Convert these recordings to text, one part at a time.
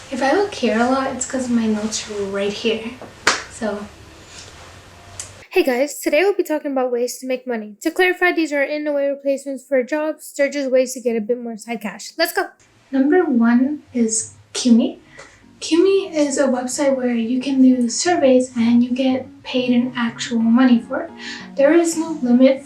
If I look here a lot, it's because my notes are right here. So, hey guys, today we'll be talking about ways to make money. To clarify, these are in no way replacements for jobs. They're just ways to get a bit more side cash. Let's go. Number one is QMe. QMe is a website where you can do surveys and you get paid in actual money for it. There is no limit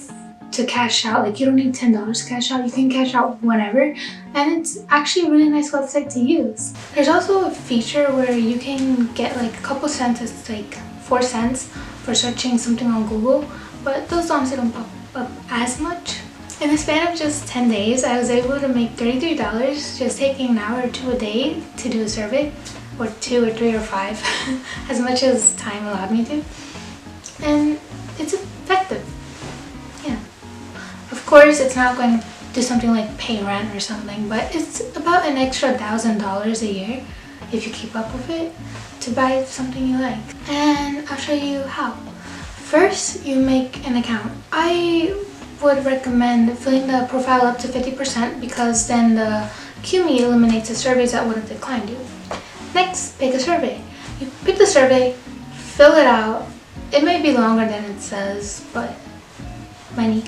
to cash out. Like, you don't need $10 to cash out. You can cash out whenever, and it's actually a really nice website to use. There's also a feature where you can get like a couple cents. It's like 4 cents for searching something on Google, but those honestly don't pop up as much. In the span of just 10 days, I was able to make $33 just taking an hour or two a day to do a survey, or 2 or 3 or 5, as much as time allowed me to. And it's effective. Yeah. Of course, it's not going to do something like pay rent or something, but it's about an extra $1,000 a year if you keep up with it to buy something you like. And I'll show you how. First, you make an account. I would recommend filling the profile up to 50% because then the QMe eliminates the surveys that would have declined you. Next, pick a survey. You pick the survey, fill it out. It may be longer than it says, but money.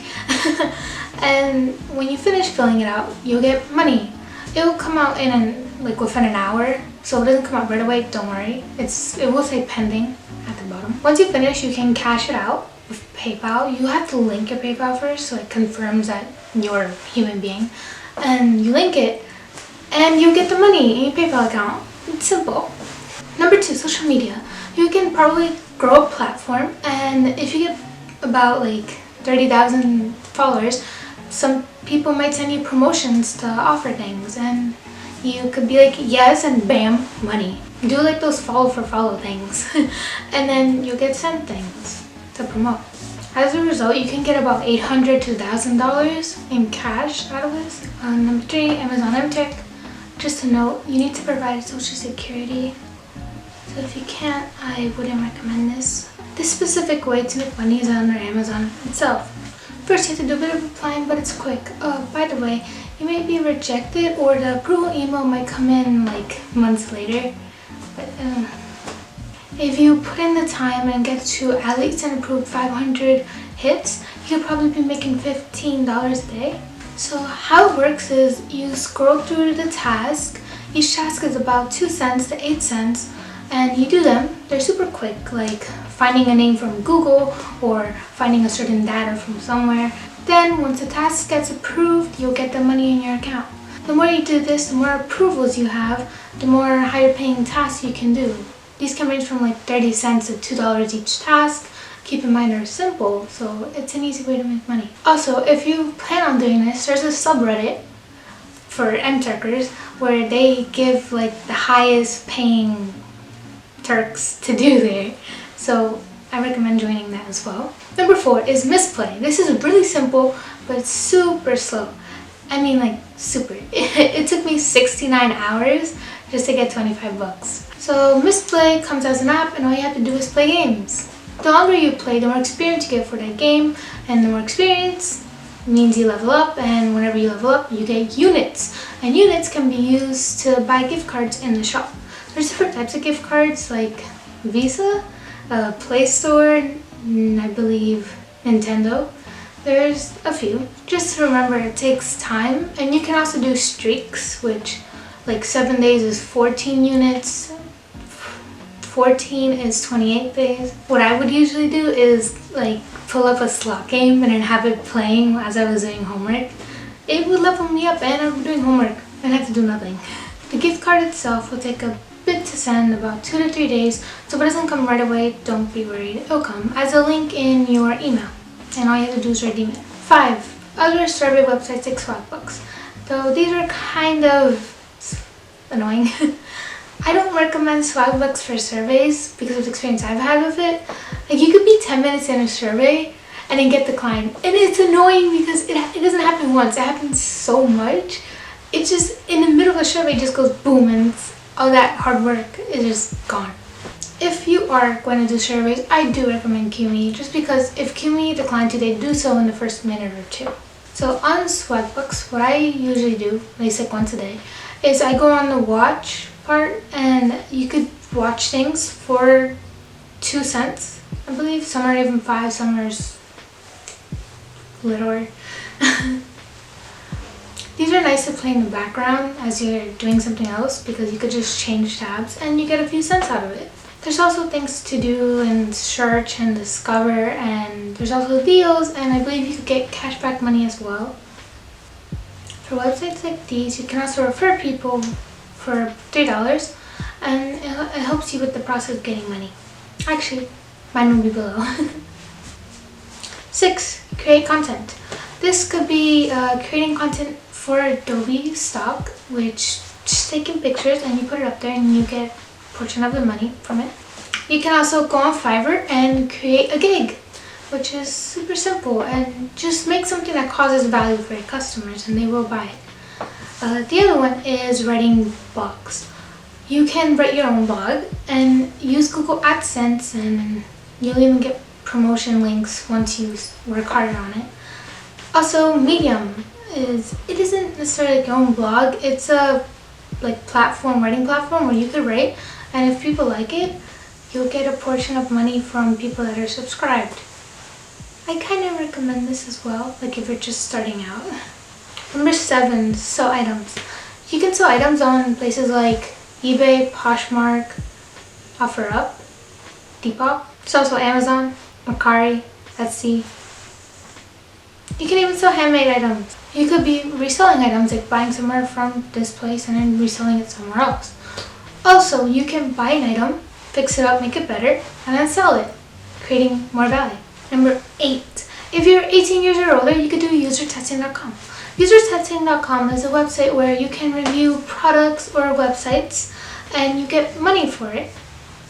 And when you finish filling it out, you'll get money. It will come out within an hour, so it doesn't come out right away. Don't worry. It will say pending at the bottom. Once you finish, you can cash it out with PayPal. You have to link your PayPal first, so it confirms that you're a human being. And you link it, and you get the money in your PayPal account. It's simple. Number 2, social media. You can probably grow a platform, and if you get about like 30,000 followers, some people might send you promotions to offer things, and you could be like yes, and bam, money. Do like those follow for follow things, and then you'll get sent things to promote. As a result, you can get about $800 to $1,000 in cash out of this. Number 3, Amazon MTech. Just a note, you need to provide social security. So if you can't, I wouldn't recommend this. This specific way to make money is under Amazon itself. First, you have to do a bit of applying, but it's quick. By the way, you may be rejected or the approval email might come in like months later. But if you put in the time and get to at least an approved 500 hits, you could probably be making $15 a day. So how it works is you scroll through the task. Each task is about 2 cents to 8 cents, and you do them. They're super quick, like finding a name from Google or finding a certain data from somewhere. Then once the task gets approved, you'll get the money in your account. The more you do this, the more approvals you have, the more higher paying tasks you can do. These can range from like 30 cents to $2 each task. Keep in mind they're simple, so it's an easy way to make money. Also, if you plan on doing this, there's a subreddit for MTurkers where they give like the highest paying Turks to do there. So I recommend joining that as well. Number 4 is Mistplay. This is really simple, but it's super slow. I mean, like super. It took me 69 hours just to get 25 bucks. So Mistplay comes as an app, and all you have to do is play games. The longer you play, the more experience you get for that game, and the more experience means you level up, and whenever you level up, you get units. And units can be used to buy gift cards in the shop. There's different types of gift cards, like Visa, Play Store, I believe Nintendo. There's a few. Just remember, it takes time, and you can also do streaks, which like 7 days is 14 units, 14 is 28 days. What I would usually do is like pull up a slot game and then have it playing as I was doing homework. It would level me up, and I'm doing homework and I have to do nothing. The gift card itself will take a bit to send, about 2 to 3 days, so if it doesn't come right away, don't be worried. It'll come as a link in your email, and all you have to do is redeem it. 5. Other survey websites take swag bucks, though these are kind of annoying. I don't recommend swag bucks for surveys because of the experience I've had with it. Like, you could be 10 minutes in a survey and then get declined, and it's annoying because it doesn't happen once, it happens so much. It's just in the middle of the survey, it just goes boom, and all that hard work is just gone. If you are going to do surveys, I do recommend QMe, just because if QMe declines you, they do so in the first minute or 2. So on Swagbucks, what I usually do, at least like once a day, is I go on the watch part, and you could watch things for 2 cents, I believe. Some are even 5, some are littler. These are nice to play in the background as you're doing something else, because you could just change tabs and you get a few cents out of it. There's also things to do and search and discover, and there's also deals, and I believe you could get cashback money as well. For websites like these, you can also refer people for $3, and it helps you with the process of getting money. Actually, mine will be below. 6. Create content. This could be creating content for Adobe stock, which just taking pictures and you put it up there and you get a portion of the money from it. You can also go on Fiverr and create a gig, which is super simple, and just make something that causes value for your customers and they will buy it. The other one is writing blogs. You can write your own blog and use Google AdSense, and you'll even get promotion links once you work harder on it. Also, Medium isn't necessarily like your own blog. It's a writing platform where you could write, and if people like it, you'll get a portion of money from people that are subscribed. I kind of recommend this as well, like if you're just starting out. Number 7, sell items. You can sell items on places like eBay, Poshmark, OfferUp, Depop. There's also Amazon, Mercari, Etsy. You can even sell handmade items. You could be reselling items, like buying somewhere from this place and then reselling it somewhere else. Also, you can buy an item, fix it up, make it better, and then sell it, creating more value. Number 8. If you're 18 years or older, you could do usertesting.com. Usertesting.com is a website where you can review products or websites and you get money for it.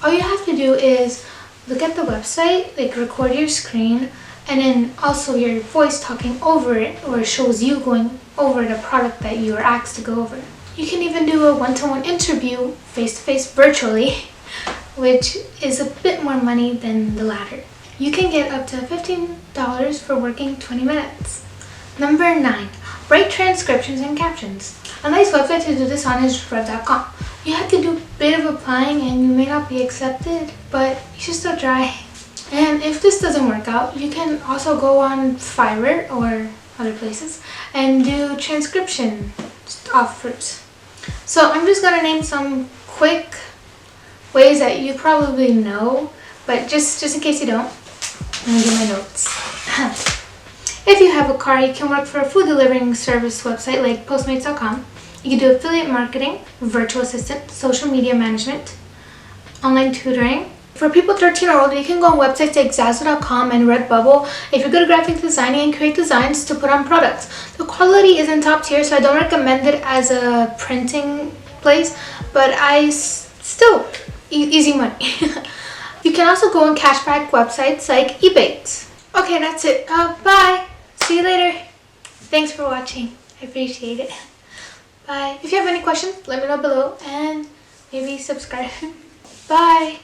All you have to do is look at the website, like record your screen, and then also your voice talking over it, or it shows you going over the product that you were asked to go over. You can even do a one-to-one interview face-to-face virtually, which is a bit more money than the latter. You can get up to $15 for working 20 minutes. Number 9. Write transcriptions and captions. A nice website to do this on is rev.com. You have to do a bit of applying and you may not be accepted, but you should still try. And if this doesn't work out, you can also go on Fiverr or other places and do transcription offers. So I'm just going to name some quick ways that you probably know, but just in case you don't, I'm going to do my notes. If you have a car, you can work for a food delivering service website like Postmates.com. You can do affiliate marketing, virtual assistant, social media management, online tutoring. For people 13 or older, you can go on websites like Zazzle.com and Redbubble if you're good at graphic designing and create designs to put on products. The quality isn't top tier, so I don't recommend it as a printing place, but still, easy money. You can also go on cashback websites like eBay. Okay, that's it. Bye. See you later. Thanks for watching. I appreciate it. Bye. If you have any questions, let me know below and maybe subscribe. Bye.